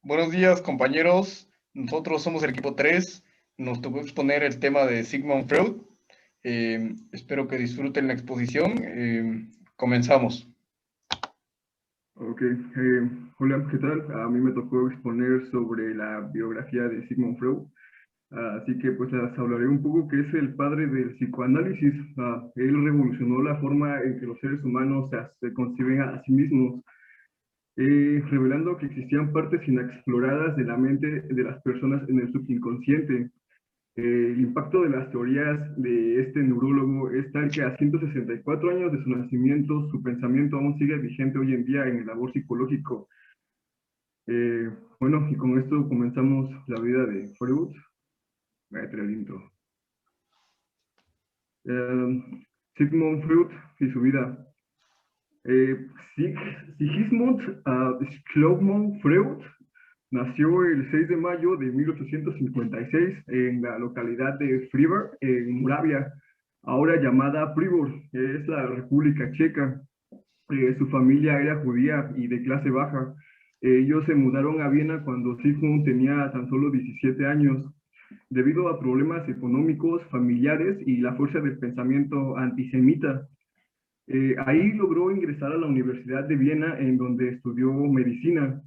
Buenos días, compañeros. Nosotros somos el equipo 3. Nos tocó exponer el tema de Sigmund Freud. Espero que disfruten la exposición. Comenzamos. Ok, hola, ¿qué tal? A mí me tocó exponer sobre la biografía de Sigmund Freud, así que pues les hablaré un poco que es el padre del psicoanálisis. Él revolucionó la forma en que los seres humanos se conciben a sí mismos, revelando que existían partes inexploradas de la mente de las personas en el subconsciente. El impacto de las teorías de este neurólogo es tal que a 164 años de su nacimiento, su pensamiento aún sigue vigente hoy en día en el labor psicológico. Bueno, y con esto comenzamos la vida de Freud. Voy a traer el intro. Sigmund Freud y su vida. Sigismund Schlogmann Freud nació el 6 de mayo de 1856 en la localidad de Freiberg, en Moravia, ahora llamada Pribor, es la República Checa. Su familia era judía y de clase baja. Ellos se mudaron a Viena cuando Sigmund tenía tan solo 17 años. Debido a problemas económicos, familiares y la fuerza del pensamiento antisemita. Ahí logró ingresar a la Universidad de Viena, en donde estudió medicina.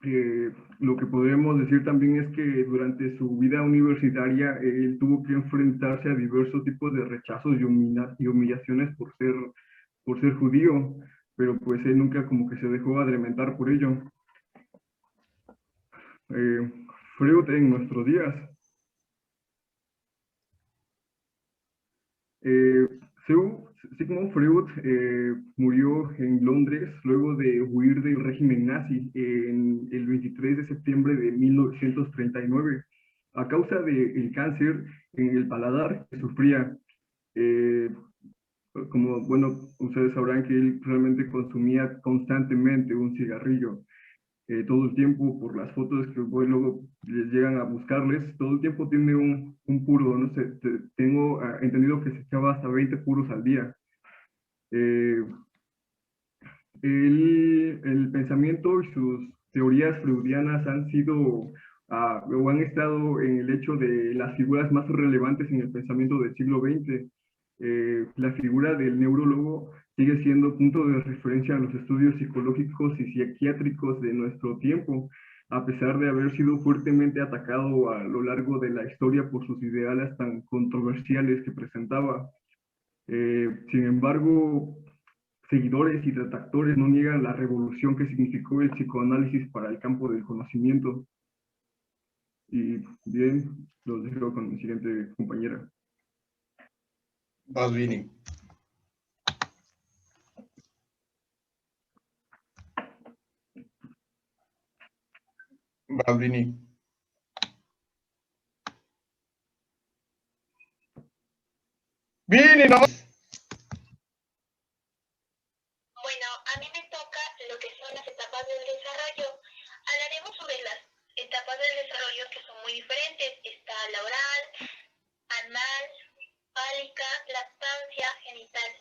Lo que podemos decir también es que durante su vida universitaria él tuvo que enfrentarse a diversos tipos de rechazos y humillaciones por ser judío, pero pues él nunca como que se dejó adrementar por ello. Freud en nuestros días. Sigmund Freud murió en Londres luego de huir del régimen nazi en el 23 de septiembre de 1939 a causa del cáncer en el paladar que sufría. Como, bueno, ustedes sabrán que él realmente consumía constantemente un cigarrillo. Todo el tiempo, por las fotos que luego les llegan a buscarles, todo el tiempo tiene un puro, no sé, tengo entendido que se echaba hasta 20 puros al día. El pensamiento y sus teorías freudianas han sido o han estado en el hecho de las figuras más relevantes en el pensamiento del siglo XX. La figura del neurólogo sigue siendo punto de referencia a los estudios psicológicos y psiquiátricos de nuestro tiempo, a pesar de haber sido fuertemente atacado a lo largo de la historia por sus ideales tan controversiales que presentaba. Sin embargo, seguidores y detractores no niegan la revolución que significó el psicoanálisis para el campo del conocimiento. Y bien, los dejo con mi siguiente compañera. Vas, Vini. Vas, Vini. Vini, no. Bueno, a mí me toca lo que son las etapas del desarrollo. Hablaremos sobre las etapas del desarrollo que son muy diferentes. Está la oral, anal, fálica, lactancia, genital.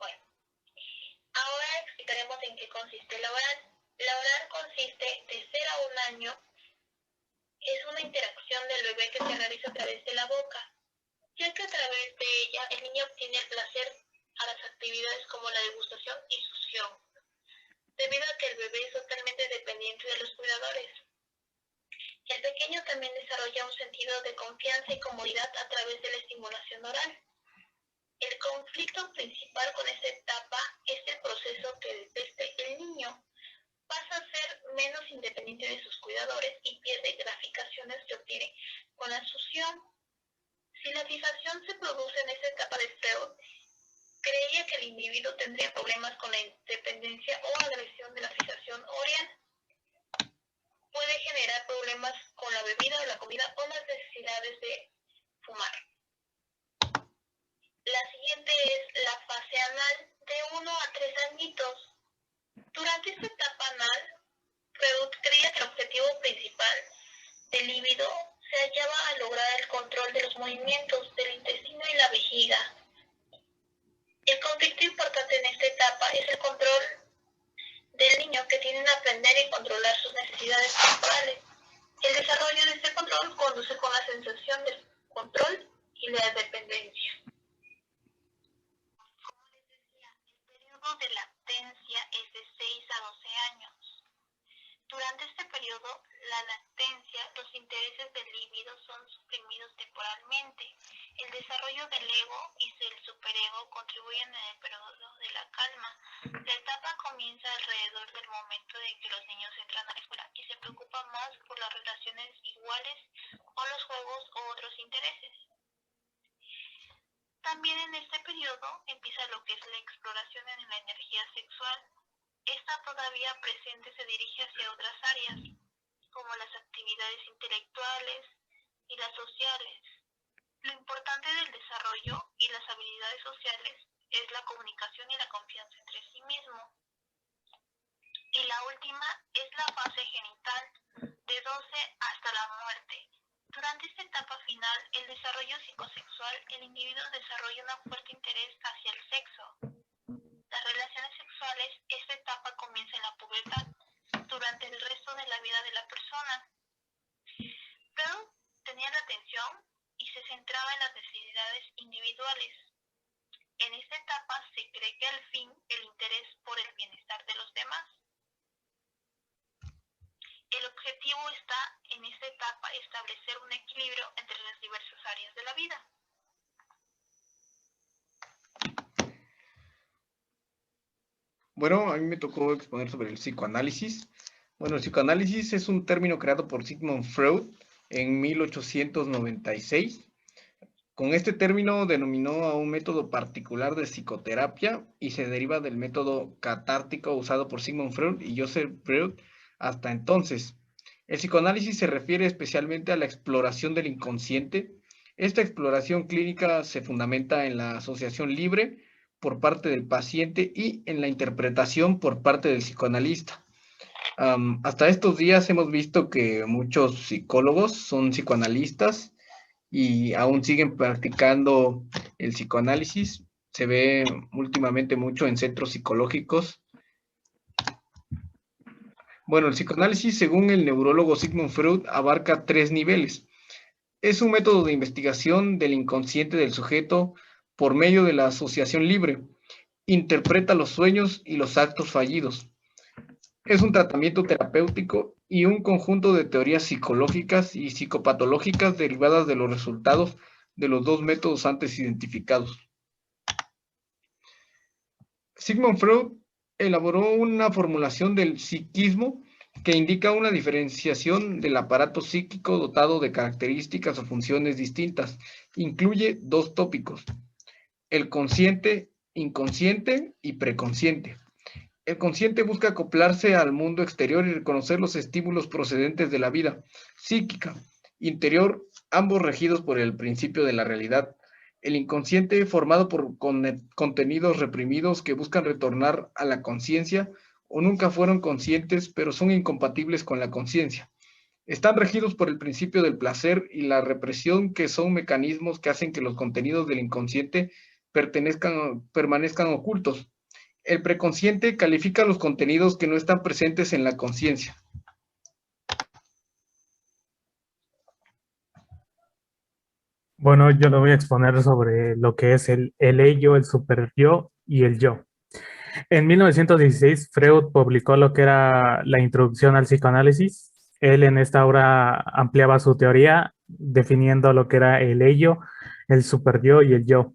Bueno, ahora explicaremos en qué consiste la oral. La oral consiste de 0 a 1 año. Es una interacción del bebé que se realiza a través de la boca, ya que a través de ella el niño obtiene el placer a las actividades como la degustación y succión, debido a que el bebé es totalmente dependiente de los cuidadores. El pequeño también desarrolla un sentido de confianza y comodidad a través de la estimulación oral. El conflicto principal con esta etapa es el proceso que desde el niño pasa a ser menos independiente de sus cuidadores y pierde gratificaciones que obtiene con la succión. Si la fijación se produce en esta etapa de Freud, creía que el individuo tendría problemas con la independencia o agresión de la fijación oral. Puede generar problemas con la bebida o la comida o las necesidades de fumar. La siguiente es la fase anal, de 1 a 3 añitos. Durante esta etapa anal, Freud creía que el objetivo principal del líbido se hallaba a lograr el control de los movimientos del intestino y la vejiga. El conflicto importante en esta etapa es el control del niño que deciden aprender y controlar sus necesidades corporales. El desarrollo de este control conduce con la sensación del control y la dependencia. Como les decía, el periodo de latencia es de 6 a 12 años. Durante este periodo, la latencia, los intereses del líbido son suprimidos temporalmente. El desarrollo del ego y del superego contribuyen en el periodo de la calma. La etapa comienza alrededor del momento en que los niños entran a la escuela y se preocupan más por las relaciones iguales o los juegos o otros intereses. También en este periodo empieza lo que es la exploración en la energía sexual. Esta todavía presente se dirige hacia otras áreas, como las actividades intelectuales y las sociales. Lo importante del desarrollo y las habilidades sociales es la comunicación y la confianza entre sí mismo. Y la última es la fase genital, de 12 hasta la muerte. Durante esta etapa final, el desarrollo psicosexual, el individuo desarrolla un fuerte interés hacia el sexo. Las relaciones sexuales, esta etapa comienza en la pubertad, durante el resto de la vida de la persona. Pero tenía la atención y se centraba en las necesidades individuales. En esta etapa se cree que al fin el interés por el bienestar de los demás. El objetivo está en esta etapa establecer un equilibrio entre las diversas áreas de la vida. Bueno, a mí me tocó exponer sobre el psicoanálisis. Bueno, el psicoanálisis es un término creado por Sigmund Freud en 1896. Con este término denominó a un método particular de psicoterapia y se deriva del método catártico usado por Sigmund Freud y Joseph Freud hasta entonces. El psicoanálisis se refiere especialmente a la exploración del inconsciente. Esta exploración clínica se fundamenta en la asociación libre por parte del paciente y en la interpretación por parte del psicoanalista. Hasta estos días hemos visto que muchos psicólogos son psicoanalistas y aún siguen practicando el psicoanálisis. Se ve últimamente mucho en centros psicológicos. Bueno, el psicoanálisis, según el neurólogo Sigmund Freud, abarca 3 niveles. Es un método de investigación del inconsciente del sujeto por medio de la asociación libre. Interpreta los sueños y los actos fallidos. Es un tratamiento terapéutico y un conjunto de teorías psicológicas y psicopatológicas derivadas de los resultados de los 2 métodos antes identificados. Sigmund Freud elaboró una formulación del psiquismo que indica una diferenciación del aparato psíquico dotado de características o funciones distintas. Incluye 2 tópicos: el consciente, inconsciente y preconsciente. El consciente busca acoplarse al mundo exterior y reconocer los estímulos procedentes de la vida psíquica interior, ambos regidos por el principio de la realidad. El inconsciente, formado por contenidos reprimidos que buscan retornar a la conciencia o nunca fueron conscientes, pero son incompatibles con la conciencia. Están regidos por el principio del placer y la represión, que son mecanismos que hacen que los contenidos del inconsciente permanezcan ocultos. El preconsciente califica los contenidos que no están presentes en la conciencia. Bueno, yo lo voy a exponer sobre lo que es el ello, el superyo y el yo. En 1916, Freud publicó lo que era la introducción al psicoanálisis. Él en esta obra ampliaba su teoría, definiendo lo que era el ello, el superyo y el yo.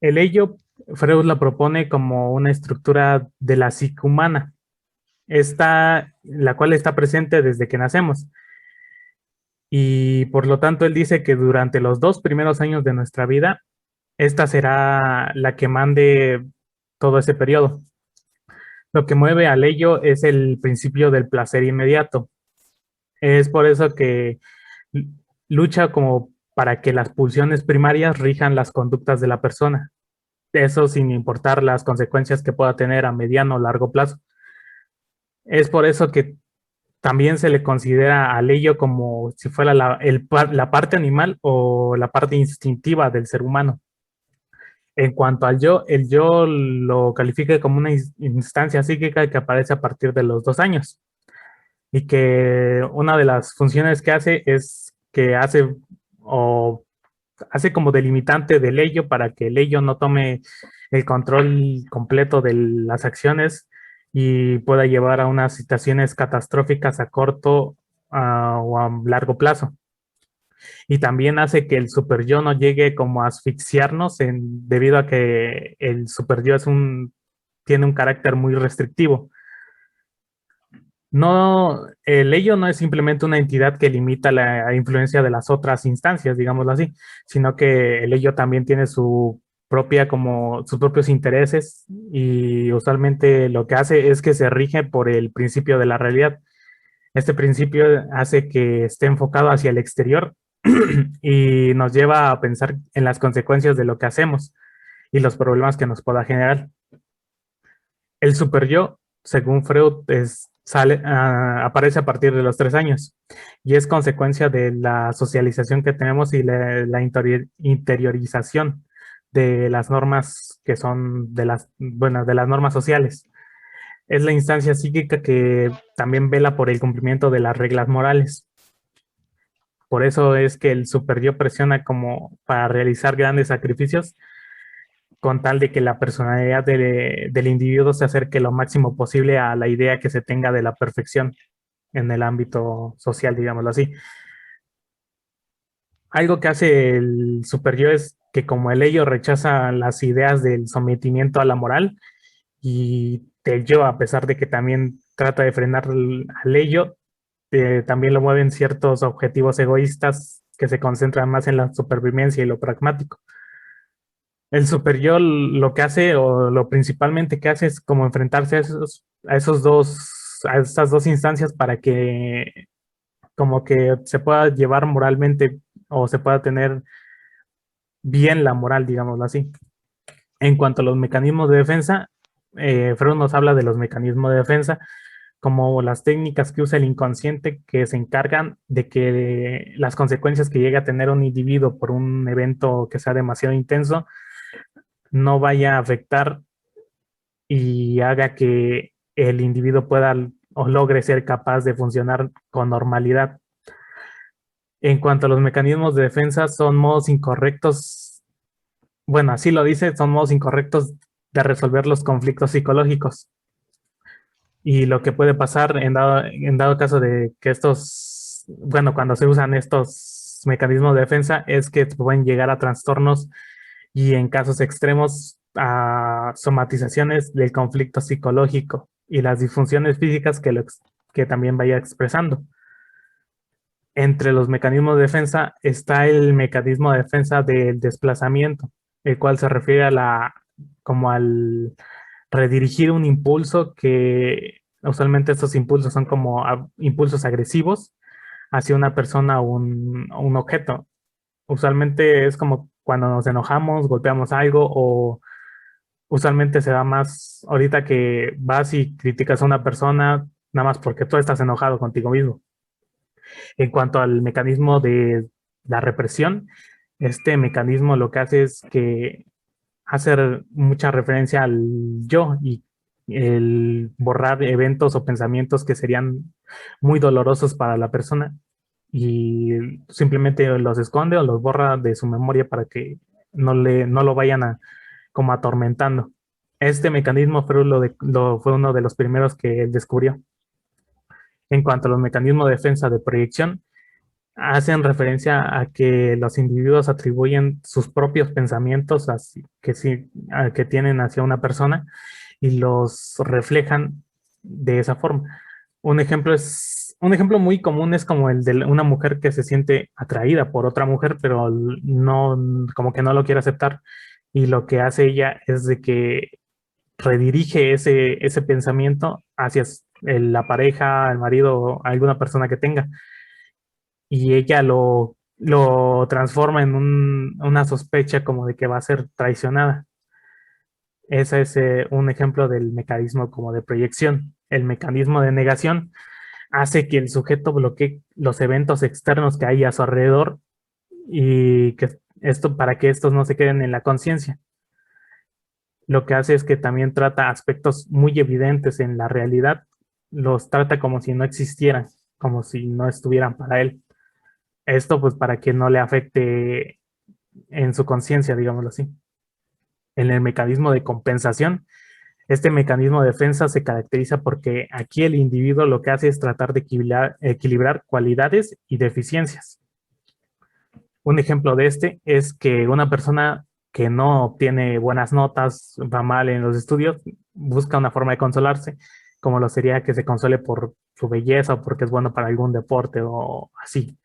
El ello, Freud la propone como una estructura de la psique humana, la cual está presente desde que nacemos. Y por lo tanto, él dice que durante los 2 primeros años de nuestra vida, esta será la que mande todo ese periodo. Lo que mueve al ello es el principio del placer inmediato. Es por eso que lucha como para que las pulsiones primarias rijan las conductas de la persona. Eso sin importar las consecuencias que pueda tener a mediano o largo plazo. Es por eso que también se le considera al ello como si fuera la parte animal o la parte instintiva del ser humano. En cuanto al yo, el yo lo califica como una instancia psíquica que aparece a partir de los 2 años y que una de las funciones que hace es que o hace como delimitante del ello para que el ello no tome el control completo de las acciones y pueda llevar a unas situaciones catastróficas a corto o a largo plazo. Y también hace que el superyo no llegue como a asfixiarnos debido a que el superyo tiene un carácter muy restrictivo. No, el ello no es simplemente una entidad que limita la influencia de las otras instancias, digámoslo así, sino que el ello también tiene sus propios intereses y usualmente lo que hace es que se rige por el principio de la realidad. Este principio hace que esté enfocado hacia el exterior y nos lleva a pensar en las consecuencias de lo que hacemos y los problemas que nos pueda generar. El superyo, según Freud, aparece a partir de los 3 años y es consecuencia de la socialización que tenemos y la interiorización de las normas que son de las normas sociales. Es la instancia psíquica que también vela por el cumplimiento de las reglas morales. Por eso es que el superyo presiona como para realizar grandes sacrificios con tal de que la personalidad del individuo se acerque lo máximo posible a la idea que se tenga de la perfección en el ámbito social, digámoslo así. Algo que hace el superyo es que como el ello rechaza las ideas del sometimiento a la moral y del yo, a pesar de que también trata de frenar al ello, también lo mueven ciertos objetivos egoístas que se concentran más en la supervivencia y lo pragmático. El superyo lo que hace, o lo principalmente que hace, es como enfrentarse a estas dos instancias para que como que se pueda llevar moralmente o se pueda tener bien la moral, digámoslo así. En cuanto a los mecanismos de defensa, Freud nos habla de los mecanismos de defensa como las técnicas que usa el inconsciente que se encargan de que las consecuencias que llegue a tener un individuo por un evento que sea demasiado intenso no vaya a afectar y haga que el individuo pueda o logre ser capaz de funcionar con normalidad. En cuanto a los mecanismos de defensa, son modos incorrectos, bueno, así lo dice, son modos incorrectos de resolver los conflictos psicológicos. Y lo que puede pasar en dado caso de que cuando se usan estos mecanismos de defensa, es que pueden llegar a trastornos y en casos extremos a somatizaciones del conflicto psicológico y las disfunciones físicas que también vaya expresando. Entre los mecanismos de defensa está el mecanismo de defensa del desplazamiento, el cual se refiere como al redirigir un impulso que usualmente estos impulsos son como impulsos agresivos hacia una persona o un objeto. Usualmente es como cuando nos enojamos, golpeamos algo o usualmente se da más ahorita que vas y criticas a una persona nada más porque tú estás enojado contigo mismo. En cuanto al mecanismo de la represión, este mecanismo lo que hace es que hace mucha referencia al yo y el borrar eventos o pensamientos que serían muy dolorosos para la persona y simplemente los esconde o los borra de su memoria para que no lo vayan como atormentando. Este mecanismo fue uno de los primeros que él descubrió. En cuanto a los mecanismos de defensa de proyección, hacen referencia a que los individuos atribuyen sus propios pensamientos que tienen hacia una persona y los reflejan de esa forma. Un ejemplo muy común es como el de una mujer que se siente atraída por otra mujer, pero no, como que no lo quiere aceptar. Y lo que hace ella es de que redirige ese pensamiento hacia la pareja, el marido, alguna persona que tenga. Y ella lo transforma en una sospecha como de que va a ser traicionada. Ese es un ejemplo del mecanismo como de proyección. El mecanismo de negación hace que el sujeto bloquee los eventos externos que hay a su alrededor y para que estos no se queden en la conciencia. lo que hace es que también trata aspectos muy evidentes en la realidad, los trata como si no existieran, como si no estuvieran para él. Esto pues para que no le afecte en su conciencia, digámoslo así. En el mecanismo de compensación, este mecanismo de defensa se caracteriza porque aquí el individuo lo que hace es tratar de equilibrar cualidades y deficiencias. Un ejemplo de este es que una persona que no obtiene buenas notas, va mal en los estudios, busca una forma de consolarse, como lo sería que se console por su belleza o porque es bueno para algún deporte o así.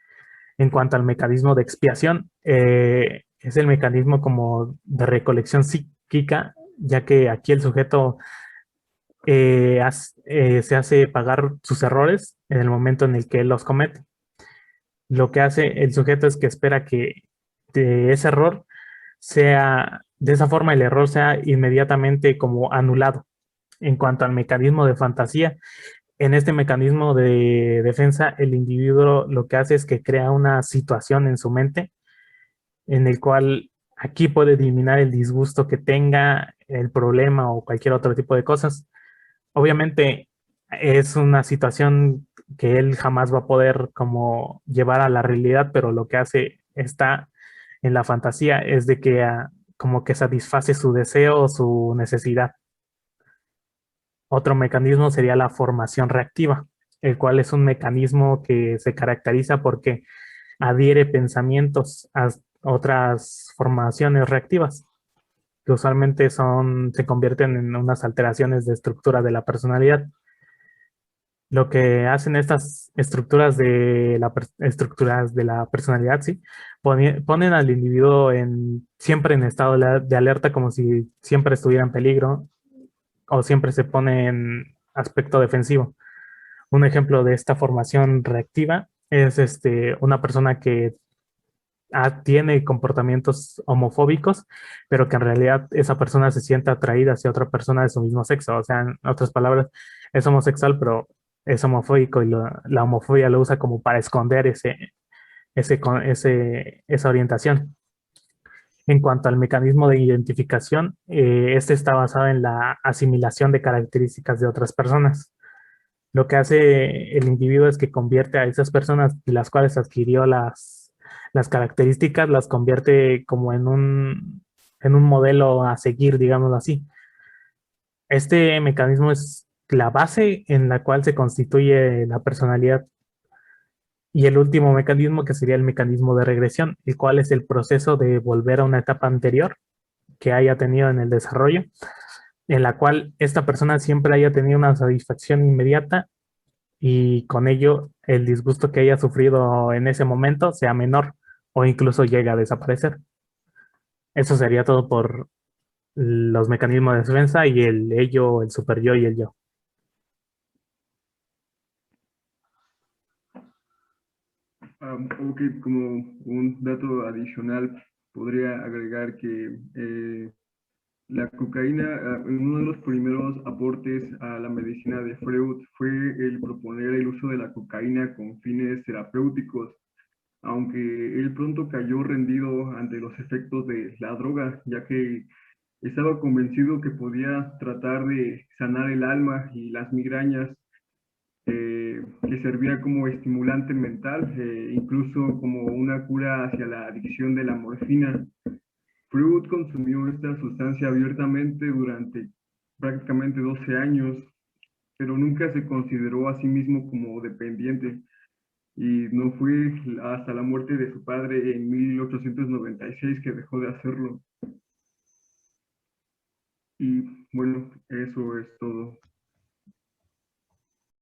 En cuanto al mecanismo de expiación, es el mecanismo como de recolección psíquica, ya que aquí el sujeto se hace pagar sus errores en el momento en el que él los comete. Lo que hace el sujeto es que espera que de ese error sea, de esa forma el error sea inmediatamente como anulado. En cuanto al mecanismo de fantasía, en este mecanismo de defensa, el individuo lo que hace es que crea una situación en su mente en el cual aquí puede eliminar el disgusto que tenga, el problema o cualquier otro tipo de cosas. Obviamente es una situación que él jamás va a poder como llevar a la realidad, pero lo que hace está en la fantasía es de que como que satisface su deseo o su necesidad. Otro mecanismo sería la formación reactiva, el cual es un mecanismo que se caracteriza porque adhiere pensamientos a otras formaciones reactivas, que usualmente se convierten en unas alteraciones de estructura de la personalidad. Lo que hacen estas estructuras de la personalidad, sí, ponen al individuo siempre en estado de alerta, como si siempre estuviera en peligro o siempre se pone en aspecto defensivo. Un ejemplo de esta formación reactiva es una persona que tiene comportamientos homofóbicos, pero que en realidad esa persona se siente atraída hacia otra persona de su mismo sexo. O sea, en otras palabras, es homosexual, pero es homofóbico y la homofobia lo usa como para esconder esa orientación. En cuanto al mecanismo de identificación, este está basado en la asimilación de características de otras personas. Lo que hace el individuo es que convierte a esas personas de las cuales adquirió las características, las convierte como en un modelo a seguir, digámoslo así. Este mecanismo es la base en la cual se constituye la personalidad. Y el último mecanismo que sería el mecanismo de regresión, el cual es el proceso de volver a una etapa anterior que haya tenido en el desarrollo, en la cual esta persona siempre haya tenido una satisfacción inmediata y con ello el disgusto que haya sufrido en ese momento sea menor o incluso llegue a desaparecer. Eso sería todo por los mecanismos de defensa y el ello, el super yo y el yo. Ok, como un dato adicional, podría agregar que la cocaína, uno de los primeros aportes a la medicina de Freud fue el proponer el uso de la cocaína con fines terapéuticos, aunque él pronto cayó rendido ante los efectos de la droga, ya que estaba convencido que podía tratar de sanar el alma y las migrañas, que servía como estimulante mental, incluso como una cura hacia la adicción de la morfina. Freud consumió esta sustancia abiertamente durante prácticamente 12 años, pero nunca se consideró a sí mismo como dependiente, y no fue hasta la muerte de su padre en 1896 que dejó de hacerlo. Y bueno, eso es todo.